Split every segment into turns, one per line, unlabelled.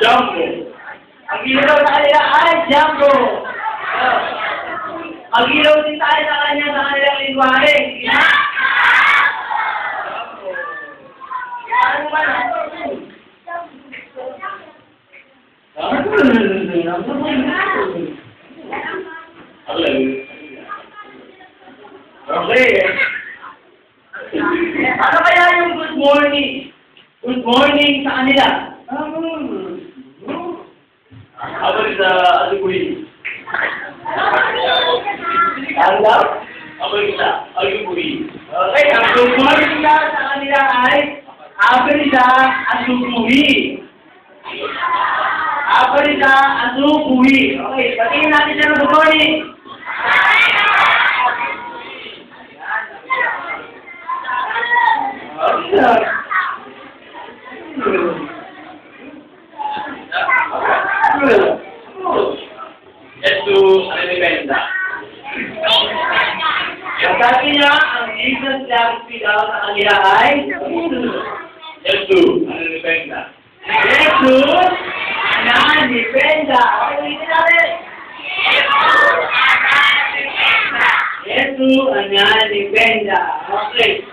Jumbo. Ang ilaw sa kanila ay Jumbo. Ang ilaw din tayo sa kanya sa kanilang lingwahe. Ano ba na? Okay. Ano kaya yung good morning? Good morning sa kanila. Apa sa Alipuri? Ano? Apa sa Alipuri? Okay, ang good morning sa kanila ay Aperisa Asupuri. Aperisa Asupuri. Okay, patingin natin siya ng good morning. Jesus Alipenda. Ang sabi niya, ang Jesus Alipenda daw sa kanila ay Jesus Alipenda. Jesus Alipenda. Okay, ulitin natin. Jesus Alipenda. Okay.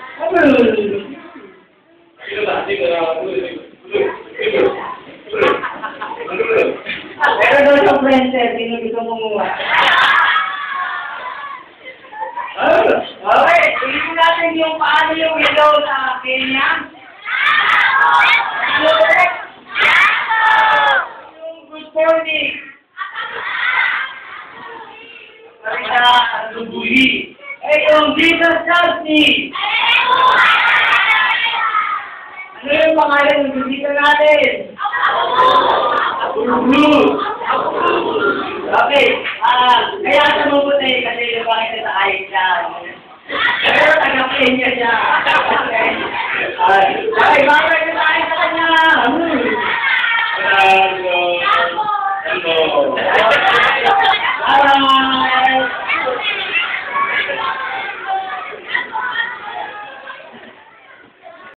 Pero doon sa friend sir, sino gusto mong umuha? Okay, tingin natin yung paano yung hello sa Kenya. Hello, yung good morning. Marita Asubuli. Yung Jesus Chelsea. Ano yung pangalan ng bisita natin? Apurus. Okay. Kaya sumubot eh kasi yung bakit sa ayos siya. Pero taga-Kenya siya. Okay.